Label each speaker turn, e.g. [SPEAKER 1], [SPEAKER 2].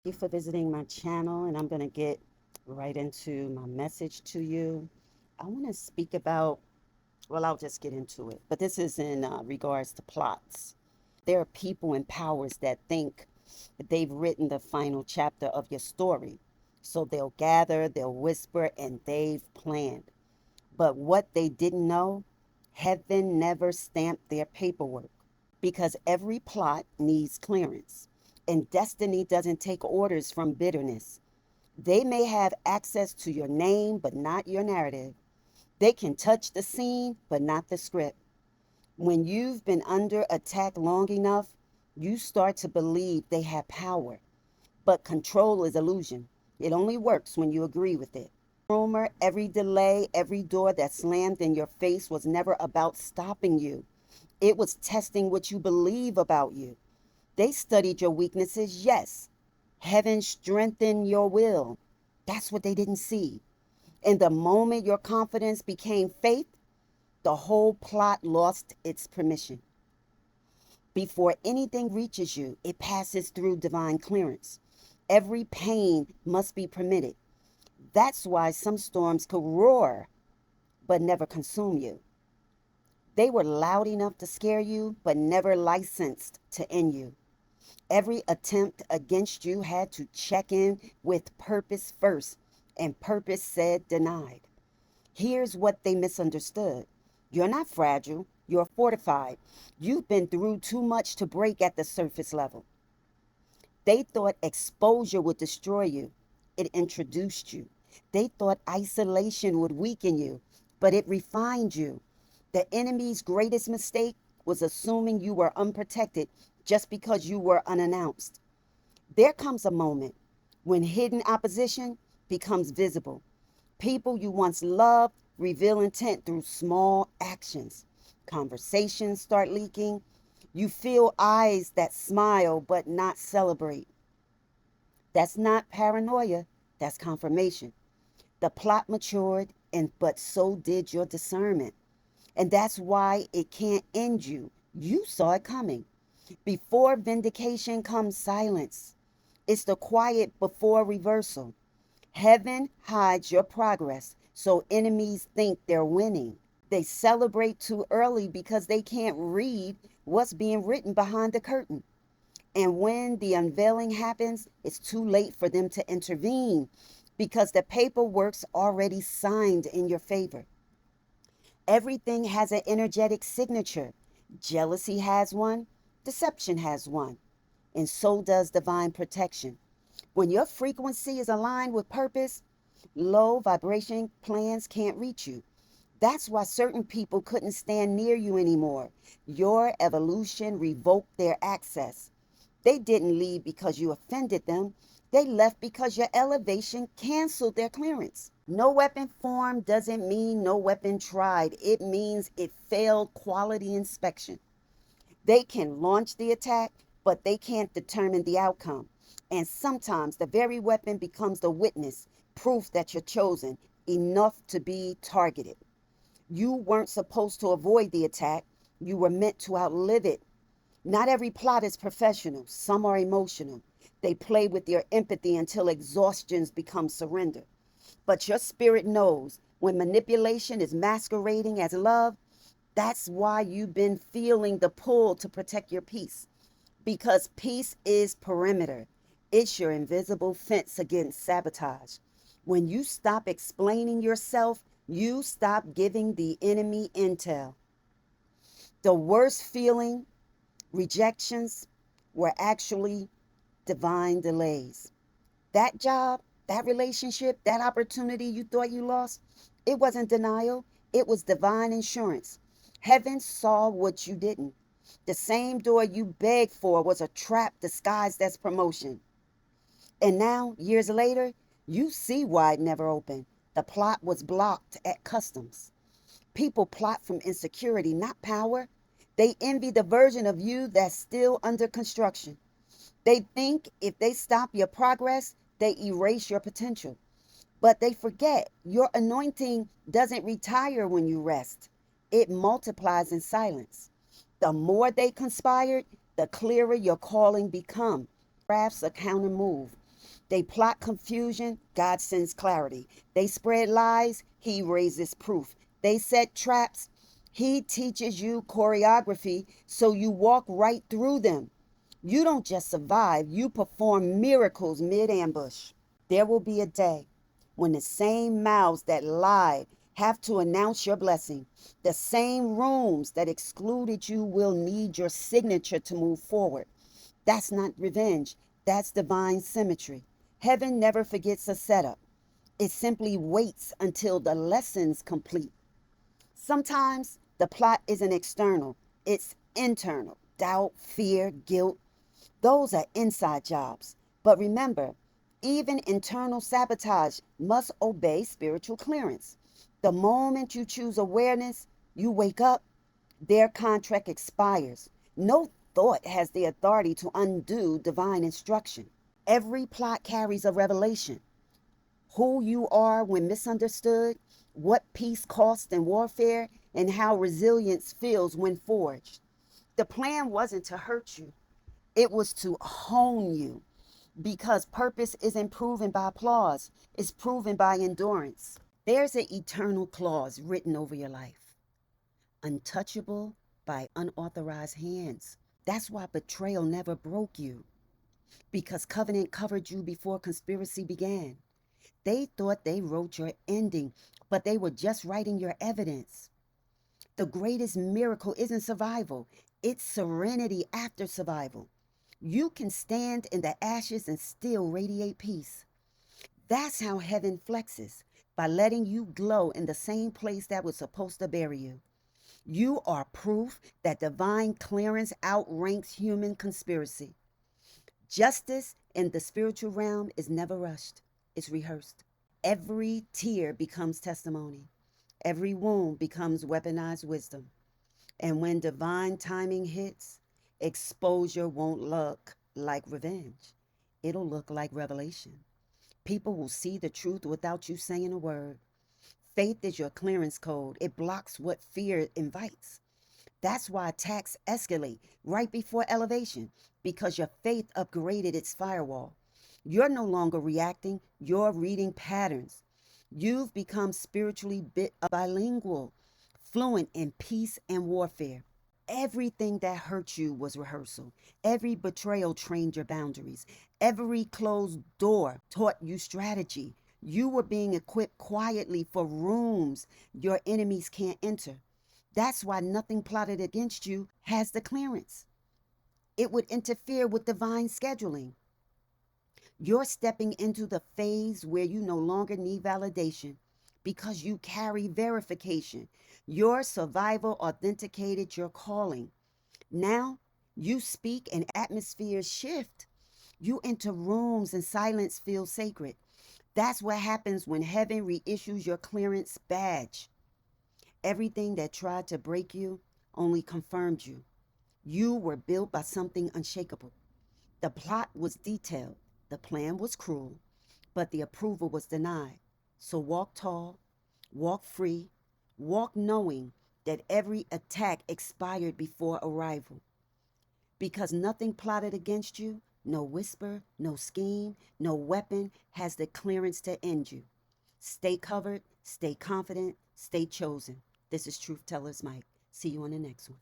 [SPEAKER 1] you for visiting my channel, and I'm going to get right into my message to you. I want to speak about, well, I'll just get into it, but this is in regards to plots. There are people and powers that think that they've written the final chapter of your story. So they'll gather, they'll whisper, and they've planned. But what they didn't know, heaven never stamped their paperwork because every plot needs clearance. And destiny doesn't take orders from bitterness. They may have access to your name, but not your narrative. They can touch the scene, but not the script. When you've been under attack long enough, you start to believe they have power. But control is illusion. It only works when you agree with it. Rumor, every delay, every door that slammed in your face was never about stopping you. It was testing what you believe about you. They studied your weaknesses, yes. Heaven strengthened your will. That's what they didn't see. And the moment your confidence became faith, the whole plot lost its permission. Before anything reaches you, it passes through divine clearance. Every pain must be permitted. That's why some storms could roar but never consume you. They were loud enough to scare you, but never licensed to end you. Every attempt against you had to check in with purpose first, and purpose said denied. Here's what they misunderstood. You're not fragile, you're fortified. You've been through too much to break at the surface level. They thought exposure would destroy you. It introduced you. They thought isolation would weaken you, but it refined you. The enemy's greatest mistake was assuming you were unprotected just because you were unannounced. There comes a moment when hidden opposition becomes visible. People you once loved reveal intent through small actions. Conversations start leaking. You feel eyes that smile but not celebrate. That's not paranoia, that's confirmation. The plot matured, and but so did your discernment. And that's why it can't end you. You saw it coming. Before vindication comes silence. It's the quiet before reversal. Heaven hides your progress, so enemies think they're winning. They celebrate too early because they can't read what's being written behind the curtain. And when the unveiling happens, it's too late for them to intervene because the paperwork's already signed in your favor. Everything has an energetic signature. Jealousy has one, deception has one, and so does divine protection. When your frequency is aligned with purpose, low vibration plans can't reach you. That's why certain people couldn't stand near you anymore. Your evolution revoked their access. They didn't leave because you offended them. They left because your elevation canceled their clearance. No weapon formed doesn't mean no weapon tried. It means it failed quality inspection. They can launch the attack, but they can't determine the outcome. And sometimes the very weapon becomes the witness, proof that you're chosen, enough to be targeted. You weren't supposed to avoid the attack. You were meant to outlive it. Not every plot is professional. Some are emotional. They play with your empathy until exhaustion becomes surrender. But your spirit knows when manipulation is masquerading as love, that's why you've been feeling the pull to protect your peace. Because peace is perimeter. It's your invisible fence against sabotage. When you stop explaining yourself, you stop giving the enemy intel. The worst feeling, rejections, were actually divine delays. That job, that relationship, that opportunity you thought you lost, it wasn't denial, it was divine insurance. Heaven saw what you didn't. The same door you begged for was a trap disguised as promotion. And now, years later, you see why it never opened. The plot was blocked at customs. People plot from insecurity, not power. They envy the version of you that's still under construction. They think if they stop your progress, they erase your potential. But they forget your anointing doesn't retire when you rest, it multiplies in silence. The more they conspired, the clearer your calling become. Crafts a counter move. They plot confusion, God sends clarity. They spread lies, He raises proof. They set traps, He teaches you choreography so you walk right through them. You don't just survive, you perform miracles mid ambush. There will be a day when the same mouths that lied have to announce your blessing. The same rooms that excluded you will need your signature to move forward. That's not revenge, that's divine symmetry. Heaven never forgets a setup, it simply waits until the lesson's complete. Sometimes the plot isn't external, it's internal. Doubt, fear, guilt, those are inside jobs. But remember, even internal sabotage must obey spiritual clearance. The moment you choose awareness, you wake up, their contract expires. No thought has the authority to undo divine instruction. Every plot carries a revelation. Who you are when misunderstood, what peace costs in warfare, and how resilience feels when forged. The plan wasn't to hurt you, it was to hone you, because purpose isn't proven by applause, it's proven by endurance. There's an eternal clause written over your life, untouchable by unauthorized hands. That's why betrayal never broke you, because covenant covered you before conspiracy began. They thought they wrote your ending, but they were just writing your evidence. The greatest miracle isn't survival, it's serenity after survival. You can stand in the ashes and still radiate peace. That's how heaven flexes, by letting you glow in the same place that was supposed to bury you. You are proof that divine clearance outranks human conspiracy. Justice in the spiritual realm is never rushed, it's rehearsed. Every tear becomes testimony. Every wound becomes weaponized wisdom. And when divine timing hits, exposure won't look like revenge. It'll look like revelation. People will see the truth without you saying a word. Faith is your clearance code. It blocks what fear invites. That's why attacks escalate right before elevation, because your faith upgraded its firewall. You're no longer reacting, you're reading patterns. You've become spiritually bilingual, fluent in peace and warfare. Everything that hurt you was rehearsal. Every betrayal trained your boundaries. Every closed door taught you strategy. You were being equipped quietly for rooms your enemies can't enter. That's why nothing plotted against you has the clearance. It would interfere with divine scheduling. You're stepping into the phase where you no longer need validation because you carry verification. Your survival authenticated your calling. Now you speak and atmospheres shift. You enter rooms and silence feels sacred. That's what happens when heaven reissues your clearance badge. Everything that tried to break you only confirmed you. You were built by something unshakable. The plot was detailed, the plan was cruel, but the approval was denied. So walk tall, walk free, walk knowing that every attack expired before arrival. Because nothing plotted against you, no whisper, no scheme, no weapon has the clearance to end you. Stay covered, stay confident, stay chosen. This is Truth Tellers Mike. See you on the next one.